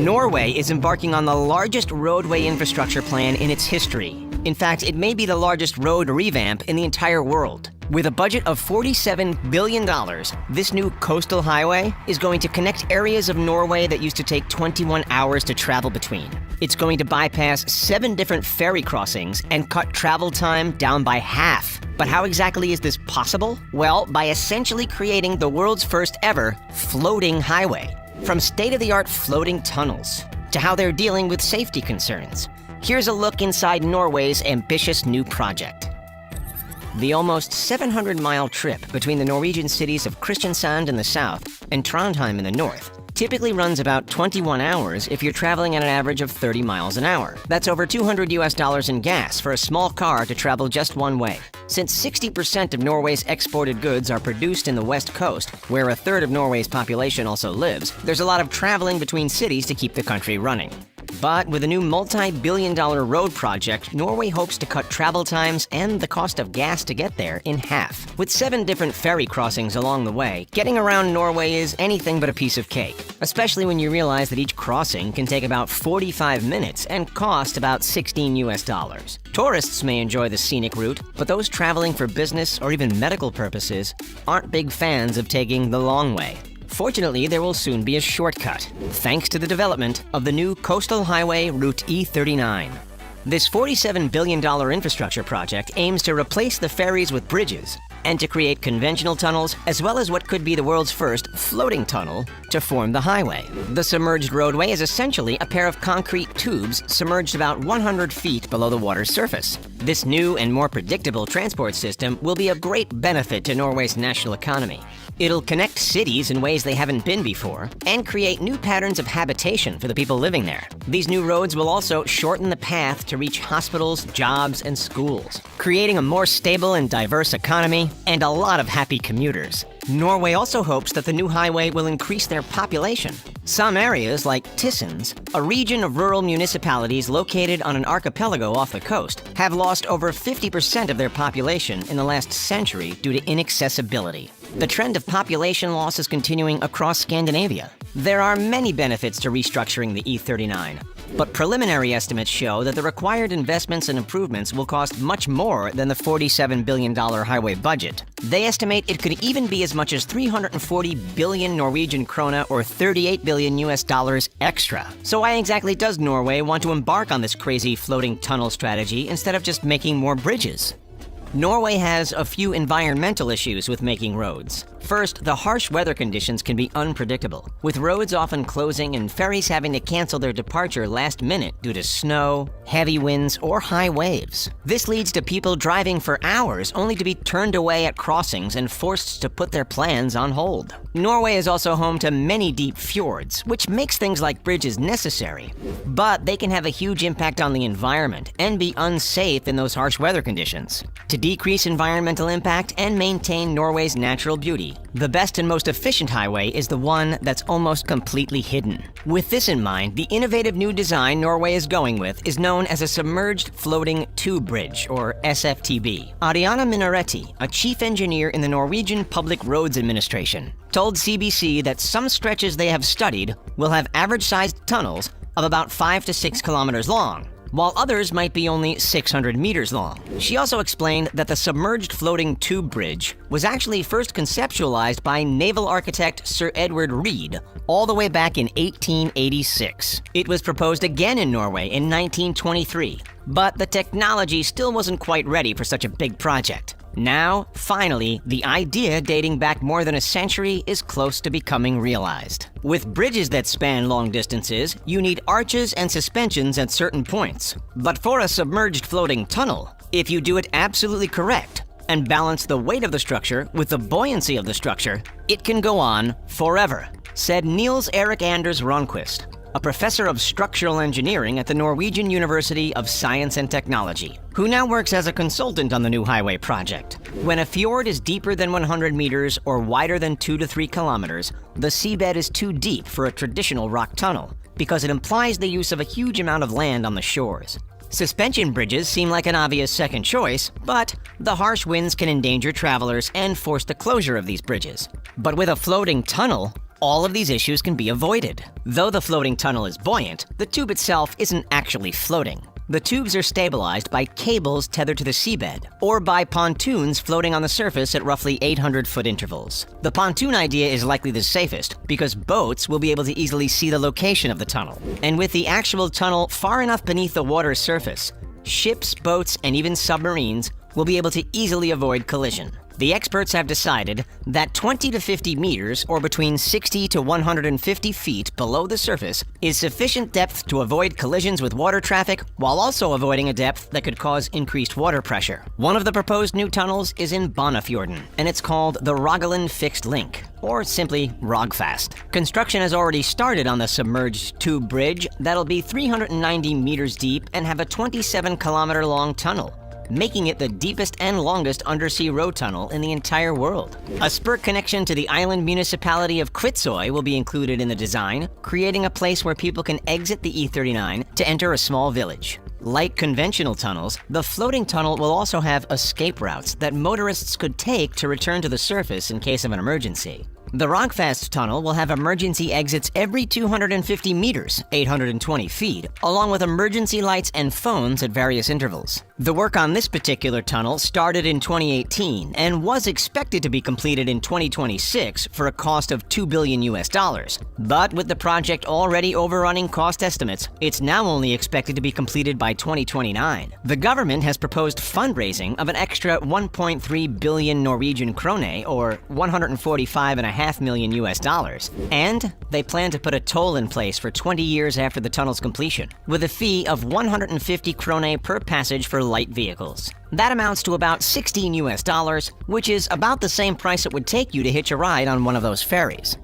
Norway is embarking on the largest roadway infrastructure plan in its history. In fact, it may be the largest road revamp in the entire world. With a budget of $47 billion, this new coastal highway is going to connect areas of Norway that used to take 21 hours to travel between. It's going to bypass 7 different ferry crossings and cut travel time down by half. But how exactly is this possible? Well, by essentially creating the world's first ever floating highway. From state-of-the-art floating tunnels to how they're dealing with safety concerns. Here's a look inside Norway's ambitious new project. The almost 700-mile trip between the Norwegian cities of Kristiansand in the south and Trondheim in the north typically runs about 21 hours if you're traveling at an average of 30 miles an hour. That's over $200 in gas for a small car to travel just one way. Since 60% of Norway's exported goods are produced in the west coast, where a third of Norway's population also lives, there's a lot of traveling between cities to keep the country running. But with a new multi-billion-dollar road project, Norway hopes to cut travel times and the cost of gas to get there in half. With 7 different ferry crossings along the way, getting around Norway is anything but a piece of cake, especially when you realize that each crossing can take about 45 minutes and cost about $16. Tourists may enjoy the scenic route, but those traveling for business or even medical purposes aren't big fans of taking the long way. Fortunately, there will soon be a shortcut, thanks to the development of the new coastal highway Route E39. This $47 billion infrastructure project aims to replace the ferries with bridges and to create conventional tunnels as well as what could be the world's first floating tunnel to form the highway. The submerged roadway is essentially a pair of concrete tubes submerged about 100 feet below the water's surface. This new and more predictable transport system will be of great benefit to Norway's national economy. It'll connect cities in ways they haven't been before and create new patterns of habitation for the people living there. These new roads will also shorten the path to reach hospitals, jobs, and schools, creating a more stable and diverse economy and a lot of happy commuters. Norway also hopes that the new highway will increase their population. Some areas, like Tysons, a region of rural municipalities located on an archipelago off the coast, have lost over 50% of their population in the last century due to inaccessibility. The trend of population loss is continuing across Scandinavia. There are many benefits to restructuring the E39, but preliminary estimates show that the required investments and improvements will cost much more than the $47 billion highway budget. They estimate it could even be as much as 340 billion Norwegian krone or $38 billion extra. So why exactly does Norway want to embark on this crazy floating tunnel strategy instead of just making more bridges? Norway has a few environmental issues with making roads. First, the harsh weather conditions can be unpredictable, with roads often closing and ferries having to cancel their departure last minute due to snow, heavy winds, or high waves. This leads to people driving for hours only to be turned away at crossings and forced to put their plans on hold. Norway is also home to many deep fjords, which makes things like bridges necessary. But they can have a huge impact on the environment and be unsafe in those harsh weather conditions. To decrease environmental impact and maintain Norway's natural beauty, the best and most efficient highway is the one that's almost completely hidden. With this in mind, the innovative new design Norway is going with is known as a submerged floating tube bridge, or SFTB. Ariana Minaretti, a chief engineer in the Norwegian Public Roads Administration, told CBC that some stretches they have studied will have average-sized tunnels of about 5 to 6 kilometers long, while others might be only 600 meters long. She also explained that the submerged floating tube bridge was actually first conceptualized by naval architect Sir Edward Reed all the way back in 1886. It was proposed again in Norway in 1923, but the technology still wasn't quite ready for such a big project. Now, finally, the idea dating back more than a century is close to becoming realized. With bridges that span long distances, you need arches and suspensions at certain points. But for a submerged floating tunnel, if you do it absolutely correct and balance the weight of the structure with the buoyancy of the structure, it can go on forever, said Niels Erik Anders Ronquist, a professor of structural engineering at the Norwegian University of Science and Technology, who now works as a consultant on the new highway project. When a fjord is deeper than 100 meters or wider than 2 to 3 kilometers, the seabed is too deep for a traditional rock tunnel because it implies the use of a huge amount of land on the shores. Suspension bridges seem like an obvious second choice, but the harsh winds can endanger travelers and force the closure of these bridges. But with a floating tunnel, all of these issues can be avoided. Though the floating tunnel is buoyant, the tube itself isn't actually floating. The tubes are stabilized by cables tethered to the seabed, or by pontoons floating on the surface at roughly 800-foot intervals. The pontoon idea is likely the safest, because boats will be able to easily see the location of the tunnel. And with the actual tunnel far enough beneath the water's surface, ships, boats, and even submarines will be able to easily avoid collision. The experts have decided that 20 to 50 meters, or between 60 to 150 feet below the surface, is sufficient depth to avoid collisions with water traffic while also avoiding a depth that could cause increased water pressure. One of the proposed new tunnels is in Bonnafjorden, and it's called the Rogaland Fixed Link, or simply Rogfast. Construction has already started on the submerged tube bridge that'll be 390 meters deep and have a 27-kilometer-long tunnel, making it the deepest and longest undersea road tunnel in the entire world. A spur connection to the island municipality of Kvitsøy will be included in the design, creating a place where people can exit the E39 to enter a small village. Like conventional tunnels, the floating tunnel will also have escape routes that motorists could take to return to the surface in case of an emergency. The Rogfast tunnel will have emergency exits every 250 meters, 820 feet, along with emergency lights and phones at various intervals. The work on this particular tunnel started in 2018 and was expected to be completed in 2026 for a cost of $2 billion. But with the project already overrunning cost estimates, it's now only expected to be completed by 2029. The government has proposed fundraising of an extra 1.3 billion Norwegian krone, or $145.5 million, and they plan to put a toll in place for 20 years after the tunnel's completion, with a fee of 150 krone per passage for light vehicles. That amounts to about $16, which is about the same price it would take you to hitch a ride on one of those ferries.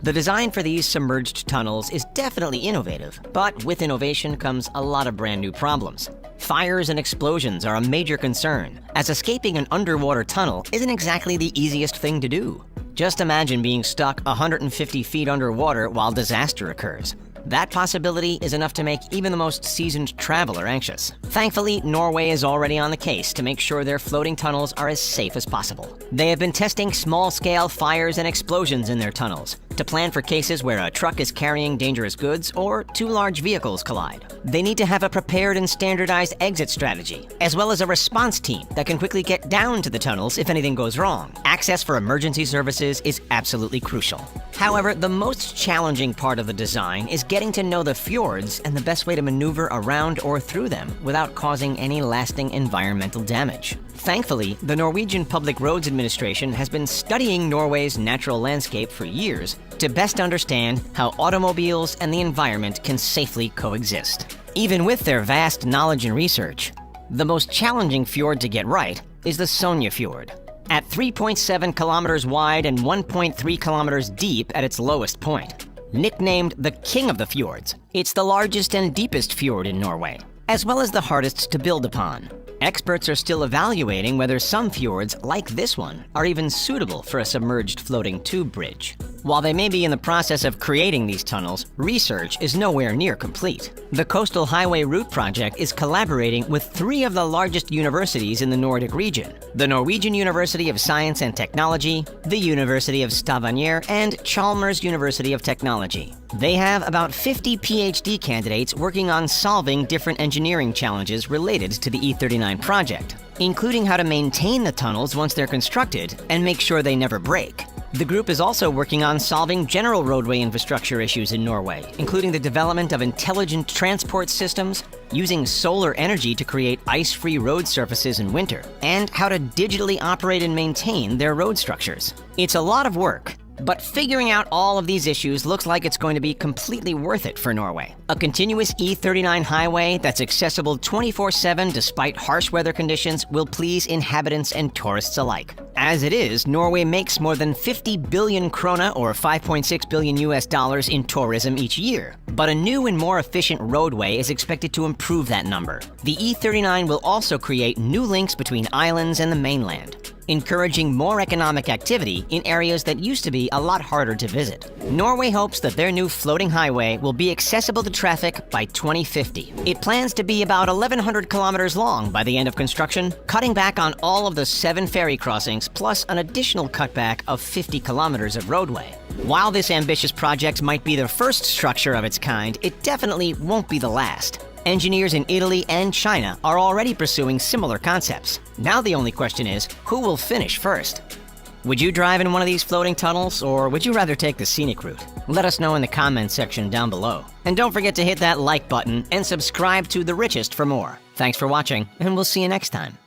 The design for these submerged tunnels is definitely innovative, but with innovation comes a lot of brand new problems. Fires and explosions are a major concern, as escaping an underwater tunnel isn't exactly the easiest thing to do. Just imagine being stuck 150 feet underwater while disaster occurs. That possibility is enough to make even the most seasoned traveler anxious. Thankfully, Norway is already on the case to make sure their floating tunnels are as safe as possible. They have been testing small-scale fires and explosions in their tunnels to plan for cases where a truck is carrying dangerous goods or two large vehicles collide. They need to have a prepared and standardized exit strategy, as well as a response team that can quickly get down to the tunnels if anything goes wrong. Access for emergency services is absolutely crucial. However, the most challenging part of the design is getting to know the fjords and the best way to maneuver around or through them without causing any lasting environmental damage. Thankfully, the Norwegian Public Roads Administration has been studying Norway's natural landscape for years to best understand how automobiles and the environment can safely coexist. Even with their vast knowledge and research, the most challenging fjord to get right is the Sonja Fjord. At 3.7 kilometers wide and 1.3 kilometers deep at its lowest point. Nicknamed the King of the Fjords, it's the largest and deepest fjord in Norway, as well as the hardest to build upon. Experts are still evaluating whether some fjords, like this one, are even suitable for a submerged floating tube bridge. While they may be in the process of creating these tunnels, research is nowhere near complete. The Coastal Highway Route Project is collaborating with 3 of the largest universities in the Nordic region: the Norwegian University of Science and Technology, the University of Stavanger, and Chalmers University of Technology. They have about 50 PhD candidates working on solving different engineering challenges related to the E39 project, including how to maintain the tunnels once they're constructed and make sure they never break. The group is also working on solving general roadway infrastructure issues in Norway, including the development of intelligent transport systems, using solar energy to create ice-free road surfaces in winter, and how to digitally operate and maintain their road structures. It's a lot of work, but figuring out all of these issues looks like it's going to be completely worth it for Norway. A continuous E39 highway that's accessible 24/7 despite harsh weather conditions will please inhabitants and tourists alike. As it is, Norway makes more than 50 billion krona, or $5.6 billion in tourism each year. But a new and more efficient roadway is expected to improve that number. The E39 will also create new links between islands and the mainland. encouraging more economic activity in areas that used to be a lot harder to visit. Norway hopes that their new floating highway will be accessible to traffic by 2050. It plans to be about 1,100 kilometers long by the end of construction, cutting back on all of the 7 ferry crossings plus an additional cutback of 50 kilometers of roadway. While this ambitious project might be the first structure of its kind, it definitely won't be the last. Engineers in Italy and China are already pursuing similar concepts. Now the only question is, who will finish first? Would you drive in one of these floating tunnels, or would you rather take the scenic route? Let us know in the comments section down below. And don't forget to hit that like button and subscribe to The Richest for more. Thanks for watching, and we'll see you next time.